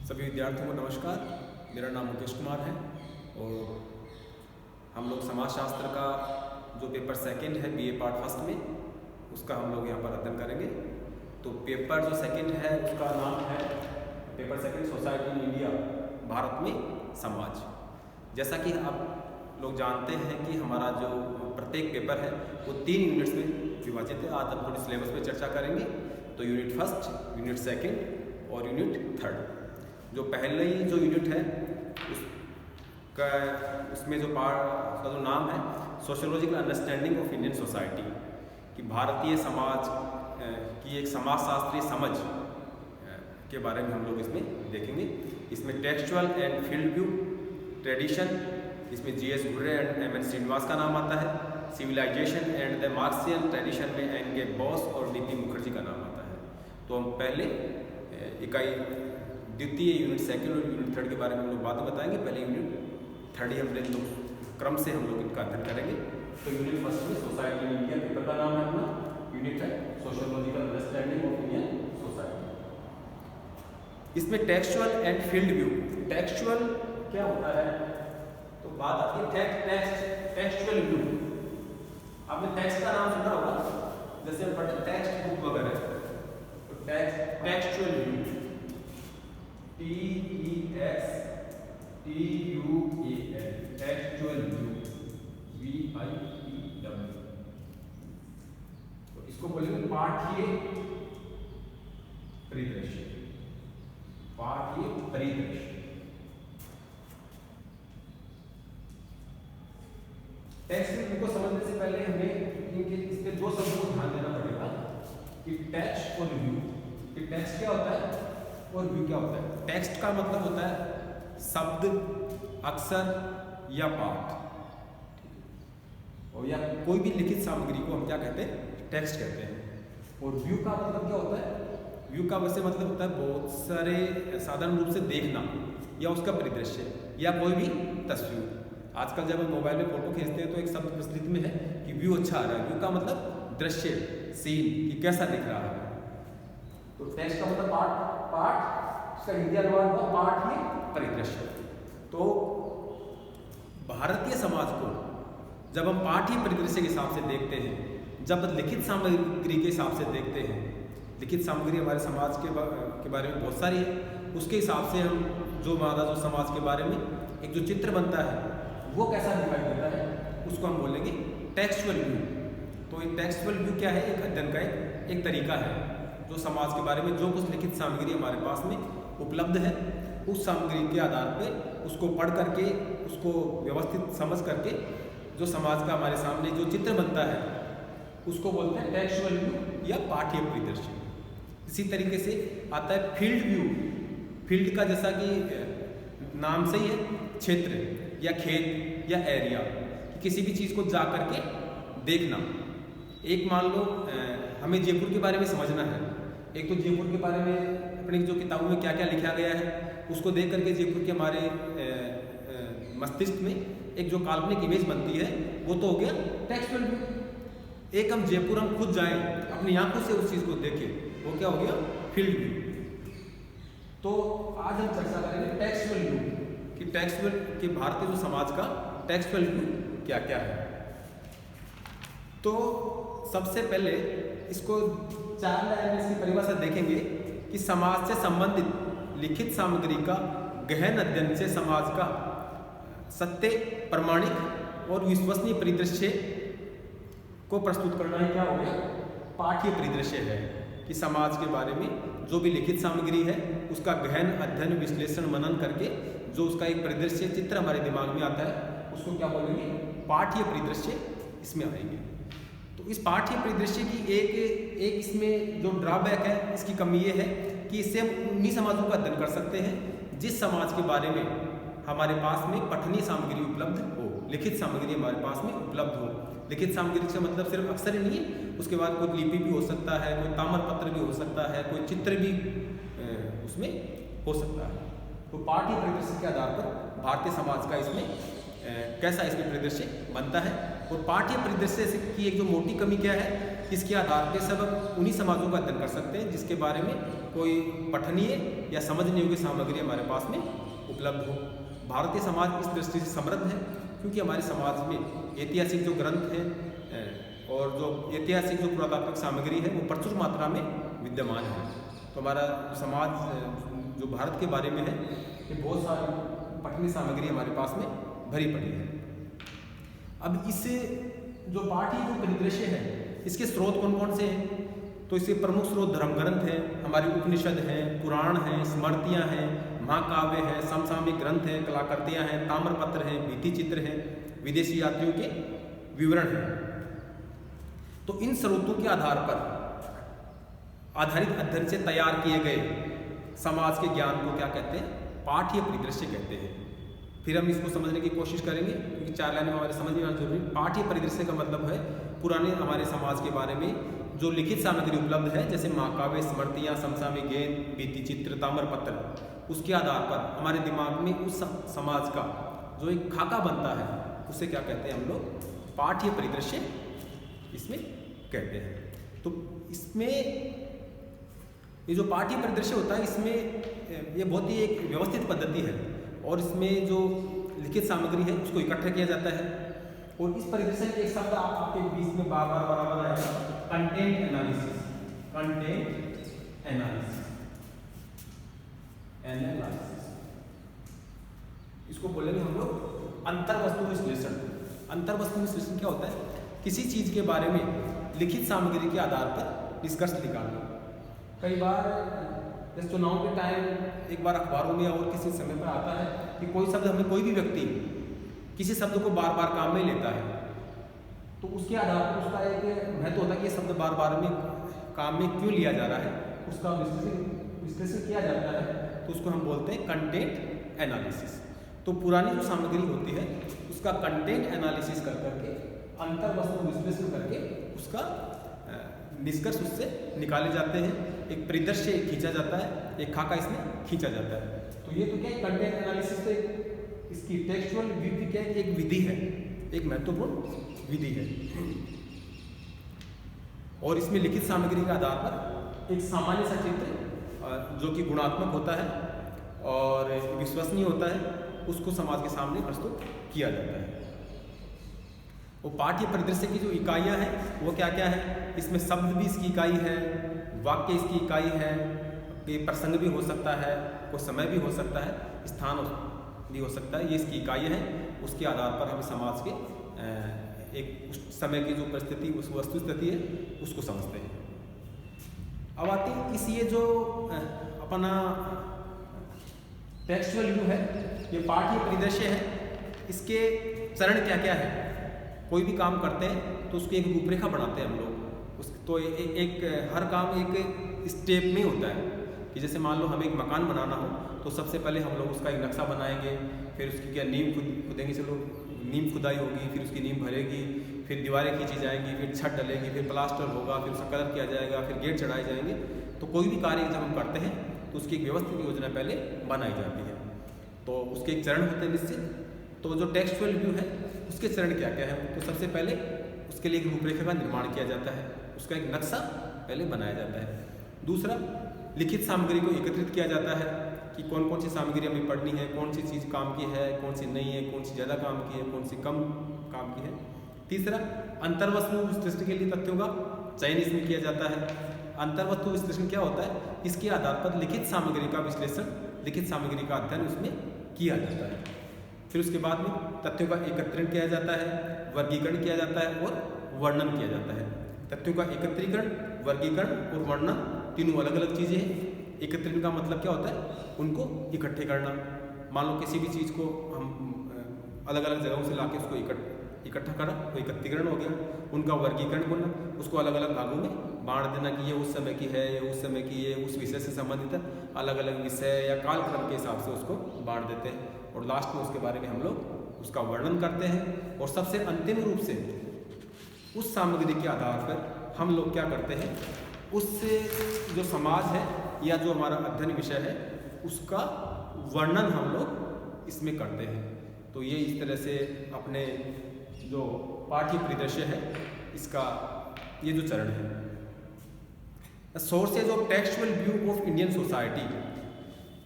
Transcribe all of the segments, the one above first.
सभी विद्यार्थियों को नमस्कार। मेरा नाम मुकेश कुमार है और हम लोग समाजशास्त्र का जो पेपर सेकंड है बीए पार्ट फर्स्ट में, उसका हम लोग यहाँ पर अध्ययन करेंगे। तो पेपर जो सेकंड है उसका नाम है paper second society in India, Bharat में समाज। जैसा कि आप लोग जानते हैं कि हमारा जो प्रत्येक पेपर है वो 3 यूनिट्स में विभाजित है। आज हम थोड़ी सिलेबस पे चर्चा करेंगे। तो यूनिट फर्स्ट, यूनिट सेकंड और यूनिट थर्ड। जो पहले ही जो यूनिट है उसमें जो उसका जो नाम है sociological understanding of Indian society, कि भारतीय समाज की एक समाजशास्त्रीय समझ के बारे में हम लोग इसमें देखेंगे। इसमें textual and field view, tradition, इसमें GS Ghurye and MN Srinivas का नाम आता है। Civilisation and the Marxian tradition में एन.के. बोस और डी.पी. मुखर्जी का नाम आता है। तो हम पहले इकाई द्वितीय यूनिट सेकंड और यूनिट थर्ड के बारे में हम लोग बातें बताएंगे। पहले यूनिट थर्ड ही हम लोग क्रम से हम लोग इनका अध्ययन करेंगे। तो यूनिट फर्स्ट में सोसाइटी इन इंडिया, पेपर का नाम है अपना, यूनिट है sociological understanding of Indian society. इसमें textual and field view. Textual क्या होता है, तो बात आती है टेक्सचुअल व्यू। आपने टेक्स्ट का नाम सुना होगा, जैसे हम पढ़ते टेक्स्ट बुक वगैरह, तो textual view, TEXTUAL, textual view, VIEW। तो इसको बोलेंगे पाठ्य परिदृश्य। पाठ्य परिदृश्य। टेक्स्ट व्यू को समझने से पहले हमें इनके इस पे दो शब्दों को ध्यान देना पड़ेगा कि टेक्स्ट और व्यू। कि टेक्स्ट क्या होता है और व्यू क्या होता है। टेक्स्ट का मतलब होता है शब्द, अक्षर या पाठ, और या कोई भी लिखित सामग्री को हम क्या कहते हैं, टेक्स्ट कहते हैं। और व्यू का मतलब क्या होता है, व्यू का वैसे मतलब होता है बहुत सारे साधारण रूप से देखना या उसका परिदृश्य या कोई भी तस्वीर। आजकल जब हम मोबाइल में फोटो खींचते हैं तो एक शब्द प्रचलित में है कि व्यू अच्छा आ रहा है। व्यू का मतलब दृश्य, सीन, कि कैसा दिख रहा है। तो टेक्स्ट का मतलब पाठ, इसका हिंदी अनुवाद हुआ पाठ्य परिदृश्य। तो भारतीय समाज को जब हम पाठ्य परिदृश्य के हिसाब से देखते हैं, जब लिखित सामग्री के हिसाब से देखते हैं, लिखित सामग्री हमारे समाज के बारे में बहुत सारी है, उसके हिसाब से हम जो हमारा जो समाज के बारे में एक जो चित्र बनता है वो कैसा दिखाई देता है, उसको हम बोलेंगे टेक्सचुअल व्यू। तो एक टेक्सचुअल व्यू क्या है, एक अध्ययन का एक तरीका है जो समाज के बारे में जो कुछ लिखित सामग्री हमारे पास में उपलब्ध है, उस सामग्री के आधार पर उसको पढ़ करके, उसको व्यवस्थित समझ करके जो समाज का हमारे सामने जो चित्र बनता है उसको बोलते हैं टेक्सचुअल व्यू या पाठ्य परिदृश्य। इसी तरीके से आता है फील्ड व्यू। फील्ड का जैसा कि नाम से ही है, क्षेत्र या खेत या एरिया, किसी भी चीज़ को जा करके देखना। एक मान लो हमें जयपुर के बारे में समझना है, एक तो जयपुर के बारे में अपनी जो किताबों में क्या क्या लिखा गया है उसको देख करके जयपुर के हमारे मस्तिष्क में एक जो काल्पनिक इमेज बनती है वो तो हो गया टेक्सचुअल व्यू। एक हम जयपुर हम खुद जाएं, अपनी आंखों से उस चीज़ को देखें, वो क्या हो गया फील्ड व्यू। तो आज हम चर्चा करेंगे टेक्सचुअल व्यू कि टेक्सचुअल के भारतीय जो समाज का टेक्सचुअल व्यू क्या क्या है। तो सबसे पहले इसको 4 लाइन में इसकी परिभाषा देखेंगे कि समाज से संबंधित लिखित सामग्री का गहन अध्ययन से समाज का सत्य, प्रमाणिक और विश्वसनीय परिदृश्य को प्रस्तुत करना ही क्या हो गया, पाठ्य परिदृश्य है। कि समाज के बारे में जो भी लिखित सामग्री है उसका गहन अध्ययन, विश्लेषण, मनन करके जो उसका एक परिदृश्य चित्र हमारे दिमाग में आता है उसको क्या बोलेंगे, पाठ्य परिदृश्य इसमें आएंगे। तो इस पाठ्य परिदृश्य की एक इसमें जो ड्रॉबैक है, इसकी कमी ये है कि इससे हम उन्हीं समाजों का अध्ययन कर सकते हैं जिस समाज के बारे में हमारे पास में पठनीय सामग्री उपलब्ध हो, लिखित सामग्री हमारे पास में उपलब्ध हो। लिखित सामग्री का मतलब सिर्फ अक्षर ही नहीं है, उसके बाद कोई लिपि भी हो सकता है, कोई ताम्रपत्र भी हो सकता है, कोई चित्र भी उसमें हो सकता है। तो पाठ्य परिदृश्य के आधार पर भारतीय समाज का इसमें कैसा इसमें परिदृश्य बनता है और पाठ्य परिदृश्य की एक जो मोटी कमी क्या है, इसके आधार पर सब उन्हीं समाजों का अध्ययन कर सकते हैं जिसके बारे में कोई पठनीय या समझने योग्य सामग्री हमारे पास में उपलब्ध हो। भारतीय समाज इस दृष्टि से समृद्ध है क्योंकि हमारे समाज में ऐतिहासिक जो ग्रंथ हैं और जो ऐतिहासिक जो पुरातात्विक सामग्री है वो प्रचुर मात्रा में विद्यमान है। तो हमारा समाज जो भारत के बारे में है ये बहुत सारी पठनीय सामग्री हमारे पास में भरी पड़ी है। अब इस जो पाठ्य जो परिदृश्य है इसके स्रोत कौन कौन से हैं? तो इसके प्रमुख स्रोत धर्म ग्रंथ हैं, हमारे उपनिषद हैं, पुराण हैं, स्मृतियाँ हैं, महाकाव्य हैं, समसामयिक ग्रंथ हैं, कलाकृतियाँ हैं, ताम्रपत्र हैं, भित्ति चित्र हैं, विदेशी यात्रियों के विवरण हैं। तो इन स्रोतों के आधार पर आधारित अध्ययन से तैयार किए गए समाज के ज्ञान को क्या कहते हैं? पाठ्य परिदृश्य कहते हैं। फिर हम इसको समझने की कोशिश करेंगे क्योंकि 4 लाइन में हमारे समझ में आना जरूरी। पाठ्य परिदृश्य का मतलब है पुराने हमारे समाज के बारे में जो लिखित सामग्री उपलब्ध है, जैसे महाकाव्य, स्मृतियाँ, समसामयिक गेंद, भित्ति चित्र, ताम्रपत्र, उसके आधार पर हमारे दिमाग में उस समाज का जो एक खाका बनता है उसे क्या कहते हैं हम लोग? पाठ्य परिदृश्य इसमें कहते हैं। तो इसमें ये जो पाठ्य परिदृश्य होता है इसमें ये बहुत ही एक व्यवस्थित पद्धति है और इसमें जो लिखित सामग्री है उसको इकट्ठा किया जाता है। और इस परिदृश्य में एक शब्द आपके बीच में बार बार बराबर आएगा, कंटेंट एनालिसिस। कंटेंट एनालिसिस, इसको बोलेंगे हम लोग अंतर्वस्तु विश्लेषण। अंतर्वस्तु विश्लेषण क्या होता है? किसी चीज के बारे में लिखित सामग्री के आधार पर निष्कर्ष निकालना। कई बार इस चुनाव के टाइम एक बार अखबारों में और किसी समय पर आता है कि कोई शब्द हमें कोई भी व्यक्ति किसी शब्द को बार बार काम में लेता है, तो उसके आधार पर उसका एक महत्व होता है कि ये शब्द बार बार में काम में क्यों लिया जा रहा है, उसका विश्लेषण किया जाता है। तो उसको हम बोलते हैं कंटेंट एनालिसिस। तो पुरानी जो सामग्री होती है उसका कंटेंट एनालिसिस कर करके, अंतर्वस्तु विश्लेषण करके उसका निष्कर्ष उससे निकाले जाते हैं। एक परिदृश्य खींचा जाता है, एक खाका इसमें खींचा जाता है। तो ये तो क्या है? कंटेंट एनालिसिस तो इसकी टेक्सचुअल विधि क्या है? एक विधि है, एक महत्वपूर्ण विधि है। और इसमें लिखित सामग्री के आधार पर एक सामान्य सा चित्र जो कि गुणात्मक होता है और विश्वसनीय होता है उसको समाज के सामने प्रस्तुत किया जाता है। वो पाठ्य परिदृश्य की जो इकाइयाँ हैं वो क्या क्या है? इसमें शब्द भी इसकी इकाई है, वाक्य इसकी इकाई है, प्रसंग भी हो सकता है, कोई समय भी हो सकता है, स्थान भी हो सकता है। ये इसकी इकाइयाँ हैं। उसके आधार पर हम समाज के एक उस समय की जो परिस्थिति, उस वस्तु स्थिति है उसको समझते हैं। अब आते हैं इस ये जो अपना टेक्सचुअल व्यू है, ये पाठ्य परिदृश्य है, इसके चरण क्या क्या है? कोई भी काम करते हैं तो उसकी एक रूपरेखा बनाते हैं हम लोग। तो एक हर काम एक स्टेप में होता है कि जैसे मान लो हमें एक मकान बनाना हो तो सबसे पहले हम लोग उसका एक नक्शा बनाएंगे, फिर उसकी क्या नींव खुदेंगे, चलो नींव खुदाई होगी, फिर उसकी नींव भरेगी, फिर दीवारें खींची जाएंगी, फिर छत डलेगी, फिर प्लास्टर होगा, फिर उसका कलर किया जाएगा, फिर गेट चढ़ाए जाएंगे। तो कोई भी कार्य जब हम करते हैं तो उसकी एक व्यवस्थित योजना पहले बनाई जाती है। तो उसके एक चरण होते हैं निश्चित। तो जो टेक्सचुअल व्यू है उसके चरण क्या क्या है? तो सबसे पहले उसके लिए एक रूपरेखा का निर्माण किया जाता है, उसका एक नक्शा पहले बनाया जाता है। दूसरा, लिखित सामग्री को एकत्रित किया जाता है कि कौन कौन सी सामग्री हमें पढ़नी है, कौन सी चीज़ काम की है, कौन सी नहीं है, कौन सी ज़्यादा काम की है, कौन सी कम काम की है। तीसरा, अंतर्वस्तु विश्लेषण के लिए तथ्यों का चयन इसमें किया जाता है। अंतर्वस्तु विश्लेषण क्या होता है? इसके आधार पर लिखित सामग्री का विश्लेषण, लिखित सामग्री का अध्ययन उसमें किया जाता है। फिर उसके बाद में तथ्यों का एकत्रीकरण किया जाता है, वर्गीकरण किया जाता है और वर्णन किया जाता है। तथ्यों का एकत्रीकरण, वर्गीकरण और वर्णन तीनों अलग अलग चीज़ें हैं। एकत्रीकरण का मतलब क्या होता है? उनको इकट्ठे करना। मान लो किसी भी चीज़ को हम अलग अलग जगहों से लाके उसको इकट्ठा करा तो एकत्रीकरण हो गया। उनका वर्गीकरण करना, उसको अलग अलग भागों में बांट देना कि ये उस समय की है, ये उस समय की, ये उस विषय से संबंधित है। अलग अलग विषय या कालक्रम के हिसाब से उसको बांट देते हैं और लास्ट में उसके बारे में हम लोग उसका वर्णन करते हैं। और सबसे अंतिम रूप से उस सामग्री के आधार पर हम लोग क्या करते हैं? उससे जो समाज है या जो हमारा अध्ययन विषय है उसका वर्णन हम लोग इसमें करते हैं। तो ये इस तरह से अपने जो पाठ्य परिदृश्य है इसका ये जो चरण है। Sources of textual view of Indian society,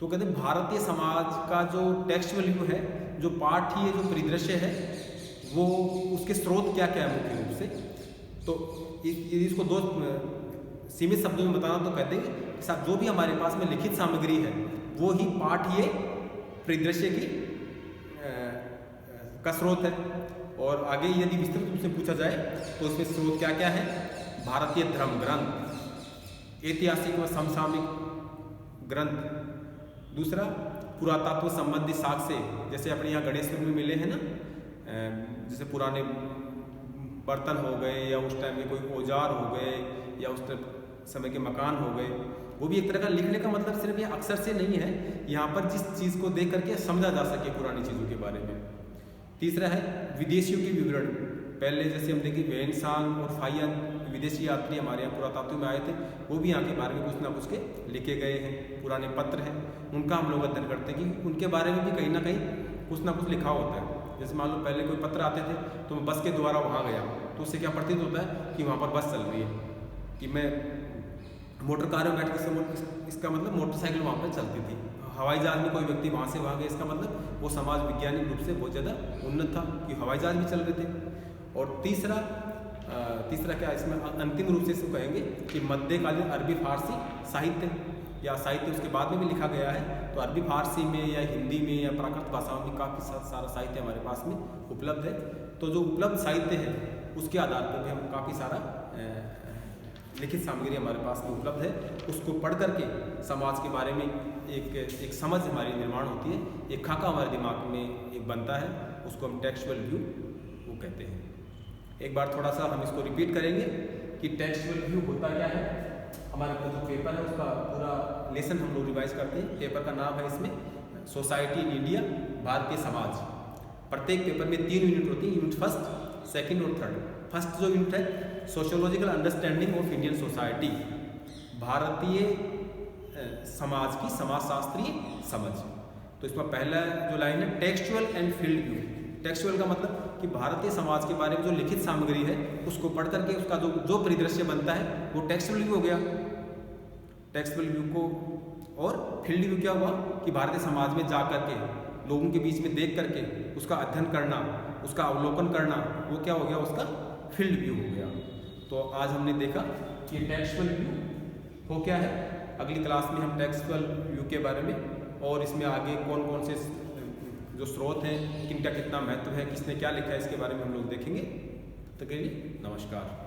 तो कहते हैं भारतीय समाज का जो टेक्सचुअल व्यू है, जो पाठ्य जो परिदृश्य है, वो उसके स्रोत क्या क्या है मुख्य रूप से। तो इसको दो सीमित शब्दों में बताना तो कहते हैं कि साहब जो भी हमारे पास में लिखित सामग्री है वो ही पाठ्य परिदृश्य की का स्रोत है। और आगे यदि विस्तृत रूप से पूछा जाए तो उसमें स्रोत क्या क्या है, भारतीय धर्म ग्रंथ, ऐतिहासिक व समसामयिक ग्रंथ, दूसरा पुरातत्व संबंधी साक्ष्य, जैसे अपने यहाँ गणेशपुर में मिले हैं ना, जैसे पुराने बर्तन हो गए या उस टाइम के कोई औजार हो गए या उस समय के मकान हो गए, वो भी एक तरह का लिखने का मतलब सिर्फ ये अक्षर से नहीं है, यहाँ पर जिस चीज़ को देख करके समझा जा सके पुरानी चीज़ों के बारे में। तीसरा है विदेशियों के विवरण, पहले जैसे हम देखें वेनसांग और फाइयन विदेशी यात्री हमारे यहाँ पुरातत्व में आए थे, वो भी यहाँ के बारे में कुछ ना कुछ के लिखे गए हैं, पुराने पत्र हैं, उनका हम लोग अध्ययन करते हैं कि उनके बारे में भी कहीं ना कहीं कुछ ना कुछ लिखा होता है। जैसे मान लो पहले कोई पत्र आते थे तो मैं बस के द्वारा वहाँ गया तो उससे क्या प्रतीत होता है कि वहाँ पर बस चल रही है, कि मैं मोटर कार में बैठ के, इसका मतलब मोटरसाइकिल वहाँ पर चलती थी। हवाई जहाज में कोई व्यक्ति वहाँ से वहाँ गया, इसका मतलब वो समाज वैज्ञानिक रूप से बहुत ज़्यादा उन्नत था कि हवाई जहाज भी चल रहे थे। और तीसरा क्या इसमें अंतिम रूप से इसको कहेंगे कि मध्यकालीन अरबी फारसी साहित्य या साहित्य उसके बाद में भी लिखा गया है, तो अरबी फारसी में या हिंदी में या प्राकृत भाषाओं में काफ़ी सारा साहित्य हमारे पास में उपलब्ध है। तो जो उपलब्ध साहित्य है उसके आधार पर भी हम काफ़ी सारा लिखित सामग्री हमारे पास में उपलब्ध है, उसको पढ़ करके समाज के बारे में एक समझ हमारी निर्माण होती है, एक खाका हमारे दिमाग में एक बनता है, उसको हम टेक्सचुअल व्यू वो कहते हैं। एक बार थोड़ा सा हम इसको रिपीट करेंगे कि टेक्सचुअल व्यू होता क्या है। हमारे जो पेपर है उसका पूरा लेसन हम लोग रिवाइज करते हैं। पेपर का नाम है इसमें society in India, Bharatiya Samaj. प्रत्येक पेपर में 3 यूनिट होती है, यूनिट फर्स्ट, सेकंड और थर्ड। फर्स्ट जो यूनिट है sociological understanding of Indian society, Bharatiya Samaj की समाजशास्त्रीय समझ। तो इसमें पहला जो लाइन है textual and field view. Textual का मतलब कि भारतीय समाज के बारे में जो लिखित सामग्री है उसको पढ़ करके उसका जो परिदृश्य बनता है वो टेक्सचुअल व्यू हो गया, टेक्सचुअल व्यू को। और फील्ड व्यू क्या हुआ कि भारतीय समाज में जा करके लोगों के बीच में देख करके उसका अध्ययन करना, उसका अवलोकन करना, वो क्या हो गया, उसका फील्ड व्यू हो गया। तो आज हमने देखा कि टेक्सचुअल व्यू हो क्या है। अगली क्लास में हम टेक्सचुअल व्यू के बारे में और इसमें आगे कौन कौन से जो स्रोत हैं, किनका कितना महत्व है, किसने क्या लिखा है, इसके बारे में हम लोग देखेंगे। तब तक के लिए नमस्कार।